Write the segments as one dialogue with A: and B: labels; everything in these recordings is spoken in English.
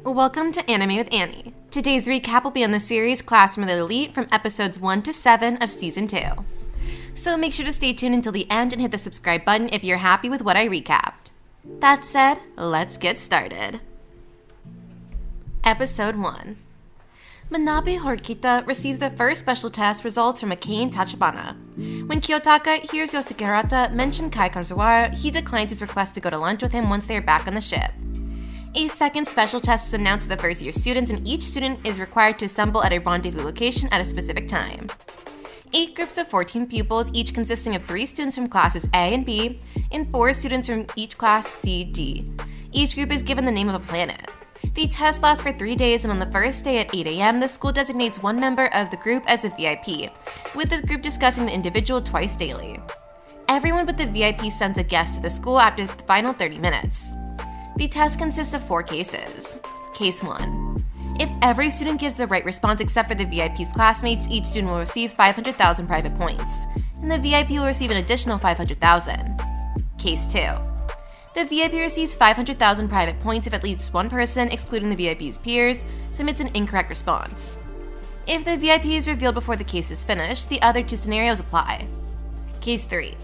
A: Welcome to Anime with Annie. Today's recap will be on the series Classroom of the Elite from episodes 1 to 7 of Season 2. So make sure to stay tuned until the end and hit the subscribe button if you're happy with what I recapped. That said, let's get started. Episode 1. Manabe Horikita receives the first special test results from Akane and Tachibana. When Kiyotaka hears Yosuke Hirata mention Kai Kazuwara, he declines his request to go to lunch with him once they are back on the ship. A second special test is announced to the first-year students, and each student is required to assemble at a rendezvous location at a specific time. 8 groups of 14 pupils, each consisting of 3 students from classes A and B, and 4 students from each class C, D. Each group is given the name of a planet. The test lasts for 3 days, and on the first day at 8 a.m., the school designates one member of the group as a VIP, with the group discussing the individual twice daily. Everyone but the VIP sends a guest to the school after the final 30 minutes. The test consists of 4 cases. Case 1. If every student gives the right response except for the VIP's classmates, each student will receive 500,000 private points, and the VIP will receive an additional 500,000. Case 2. The VIP receives 500,000 private points if at least one person, excluding the VIP's peers, submits an incorrect response. If the VIP is revealed before the case is finished, the other 2 scenarios apply. Case 3.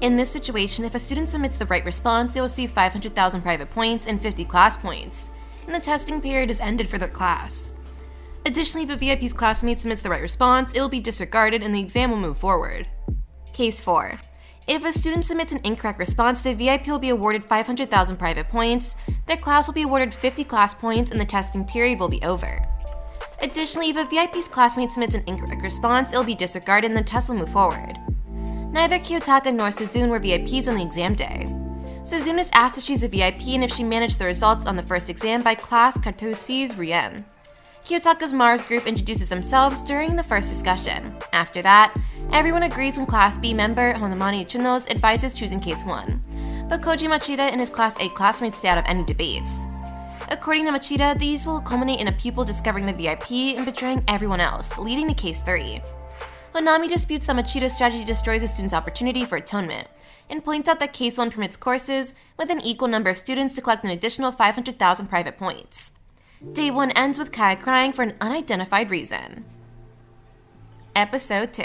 A: In this situation, if a student submits the right response, they will receive 500,000 private points and 50 class points, and the testing period is ended for their class. Additionally, if a VIP's classmate submits the right response, it will be disregarded and the exam will move forward. Case 4. If a student submits an incorrect response, the VIP will be awarded 500,000 private points, their class will be awarded 50 class points, and the testing period will be over. Additionally, if a VIP's classmate submits an incorrect response, it will be disregarded and the test will move forward. Neither Kiyotaka nor Suzune were VIPs on the exam day. Suzune is asked if she's a VIP and if she managed the results on the first exam by class Cartousi's Rien. Kiyotaka's Mars group introduces themselves during the first discussion. After that, everyone agrees when Class B member Honamani Chuno's advises choosing Case 1, but Koji Machida and his Class A classmates stay out of any debates. According to Machida, these will culminate in a pupil discovering the VIP and betraying everyone else, leading to Case 3. Honami disputes that Machida's strategy destroys a student's opportunity for atonement, and points out that Case 1 permits courses with an equal number of students to collect an additional 500,000 private points. Day 1 ends with Kai crying for an unidentified reason. Episode 2.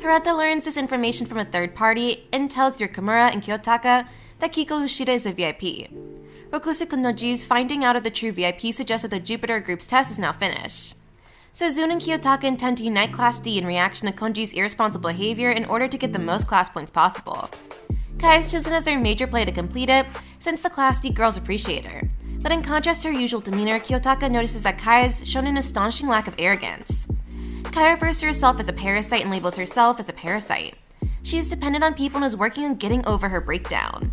A: Hirata learns this information from a third party and tells Yokomura and Kiyotaka that Kiko Ushida is a VIP. Rokusei Kunoji's finding out of the true VIP suggests that the Jupiter group's test is now finished. Suzune and Kiyotaka intend to unite Class D in reaction to Konji's irresponsible behavior in order to get the most class points possible. Kai is chosen as their major play to complete it, since the Class D girls appreciate her. But in contrast to her usual demeanor, Kiyotaka notices that Kai has shown an astonishing lack of arrogance. Kai refers to herself as a parasite and labels herself as a parasite. She is dependent on people and is working on getting over her breakdown.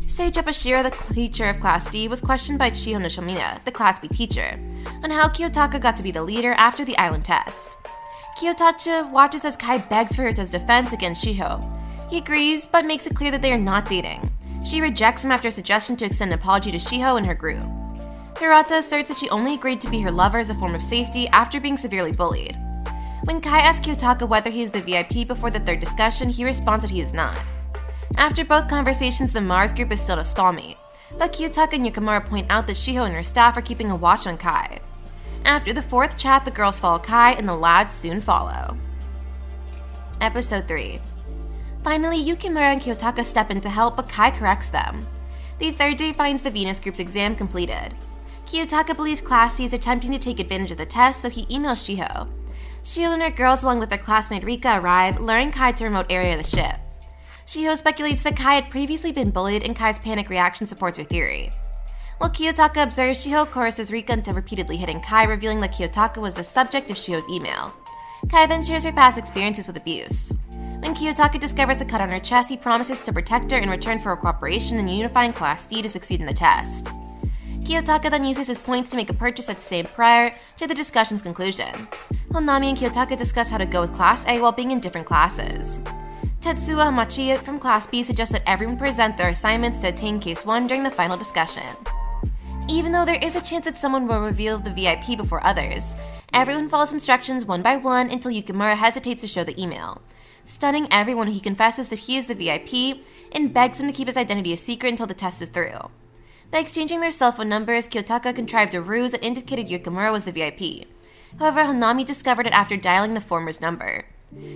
A: Sage Apashira, the teacher of Class D, was questioned by Chiho Noshomina, the Class B teacher, on how Kiyotaka got to be the leader after the island test. Kiyotaka watches as Kai begs for Hirata's defense against Chiho. He agrees, but makes it clear that they are not dating. She rejects him after a suggestion to extend an apology to Chiho and her group. Hirata asserts that she only agreed to be her lover as a form of safety after being severely bullied. When Kai asks Kiyotaka whether he is the VIP before the third discussion, he responds that he is not. After both conversations, the Mars group is still a stallmate, but Kiyotaka and Yokomura point out that Chiho and her staff are keeping a watch on Kai. After the 4th chat, the girls follow Kai and the lads soon follow. Episode 3. Finally, Yukimura and Kiyotaka step in to help, but Kai corrects them. The 3rd day finds the Venus group's exam completed. Kiyotaka believes Class C is attempting to take advantage of the test, so he emails Chiho. Chiho and her girls, along with their classmate Rika, arrive, luring Kai to a remote area of the ship. Chiho speculates that Kai had previously been bullied, and Kai's panic reaction supports her theory. While Kiyotaka observes, Chiho coerces Rika into repeatedly hitting Kai, revealing that Kiyotaka was the subject of Chiho's email. Kai then shares her past experiences with abuse. When Kiyotaka discovers a cut on her chest, he promises to protect her in return for her cooperation in unifying Class D to succeed in the test. Kiyotaka then uses his points to make a purchase at Same prior to the discussion's conclusion. Honami and Kiyotaka discuss how to go with Class A while being in different classes. Tetsuya Hamachi from Class B suggests that everyone present their assignments to attain Case 1 during the final discussion. Even though there is a chance that someone will reveal the VIP before others, everyone follows instructions one by one until Yukimura hesitates to show the email. Stunning everyone, he confesses that he is the VIP and begs him to keep his identity a secret until the test is through. By exchanging their cell phone numbers, Kiyotaka contrived a ruse that indicated Yukimura was the VIP. However, Hanami discovered it after dialing the former's number.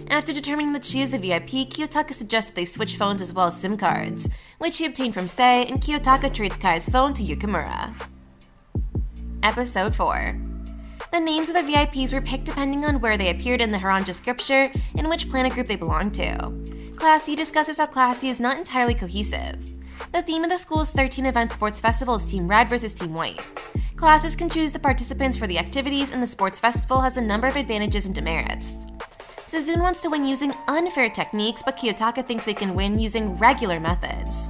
A: After determining that she is the VIP, Kiyotaka suggests that they switch phones as well as SIM cards, which he obtained from Sei, and Kiyotaka trades Kai's phone to Yukimura. Episode 4. The names of the VIPs were picked depending on where they appeared in the Haranja scripture and which planet group they belonged to. Class C discusses how Class C is not entirely cohesive. The theme of the school's 13-event sports festival is Team Red versus Team White. Classes can choose the participants for the activities, and the sports festival has a number of advantages and demerits. Suzune wants to win using unfair techniques, but Kiyotaka thinks they can win using regular methods.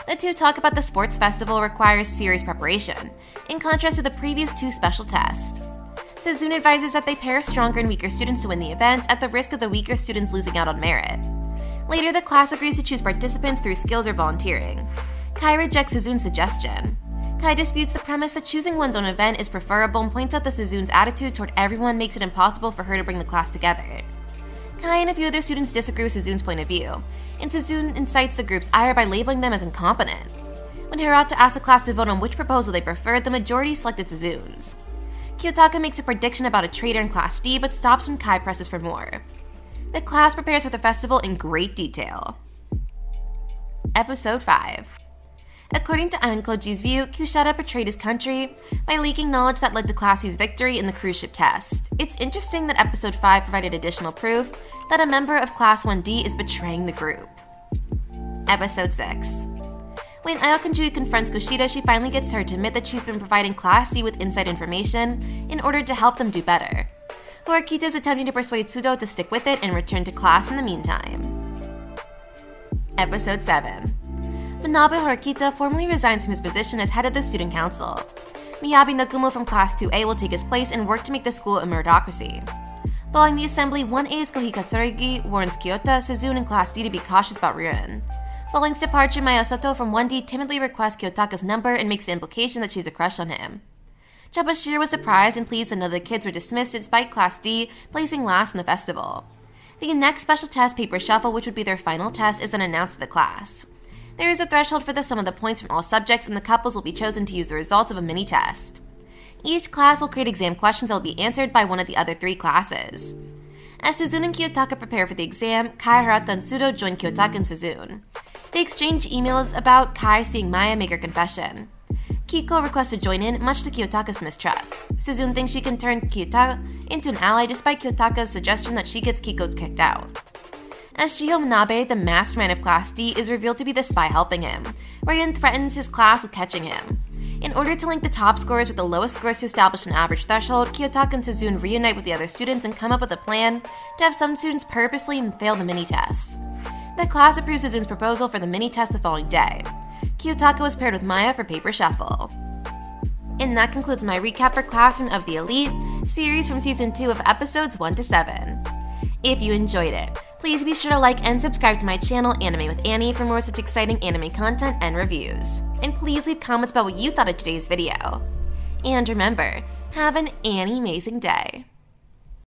A: The two talk about the sports festival requires serious preparation, in contrast to the previous two special tests. Suzune advises that they pair stronger and weaker students to win the event at the risk of the weaker students losing out on merit. Later, the class agrees to choose participants through skills or volunteering. Kai rejects Suzune's suggestion. Kai disputes the premise that choosing one's own event is preferable and points out that Suzune's attitude toward everyone makes it impossible for her to bring the class together. Kai and a few other students disagree with Suzune's point of view, and Suzune incites the group's ire by labeling them as incompetent. When Hirata asked the class to vote on which proposal they preferred, the majority selected Suzune's. Kiyotaka makes a prediction about a traitor in Class D, but stops when Kai presses for more. The class prepares for the festival in great detail. Episode 5. According to Ankoji's view, Kushida betrayed his country by leaking knowledge that led to Class C's victory in the cruise ship test. It's interesting that Episode 5 provided additional proof that a member of Class 1D is betraying the group. Episode 6. When Aokanjui confronts Kushida, she finally gets her to admit that she's been providing Class C with inside information in order to help them do better. Horikita is attempting to persuade Sudo to stick with it and return to class in the meantime. Episode 7. Manabe Horikita formally resigns from his position as head of the student council. Miyabi Nagumo from Class 2A will take his place and work to make the school a meritocracy. Following the assembly, 1A's Kohi Katsuragi warns Kyoto, Suzune, and Class D to be cautious about Ryun. Following his departure, Mayasato from 1D timidly requests Kiyotaka's number and makes the implication that she has a crush on him. Chabashir was surprised and pleased that none of the kids were dismissed despite Class D placing last in the festival. The next special test, Paper Shuffle, which would be their final test, is then announced to the class. There is a threshold for the sum of the points from all subjects, and the couples will be chosen to use the results of a mini-test. Each class will create exam questions that will be answered by one of the other 3 classes. As Suzune and Kiyotaka prepare for the exam, Kai, Hirata, and Sudo join Kiyotaka and Suzune. They exchange emails about Kai seeing Maya make her confession. Kiko requests to join in, much to Kiyotaka's mistrust. Suzune thinks she can turn Kiyotaka into an ally despite Kiyotaka's suggestion that she gets Kiko kicked out. As Shiho Manabe, the mastermind of Class D, is revealed to be the spy helping him, Ryun threatens his class with catching him. In order to link the top scorers with the lowest scores to establish an average threshold, Kiyotaka and Suzune reunite with the other students and come up with a plan to have some students purposely fail the mini-test. The class approves Suzune's proposal for the mini-test the following day. Kiyotaka was paired with Maya for Paper Shuffle. And that concludes my recap for Classroom of the Elite, series from Season 2 of Episodes 1 to 7. If you enjoyed it, please be sure to like and subscribe to my channel, Anime with Annie, for more such exciting anime content and reviews. And please leave comments about what you thought of today's video. And remember, have an Annie-mazing day.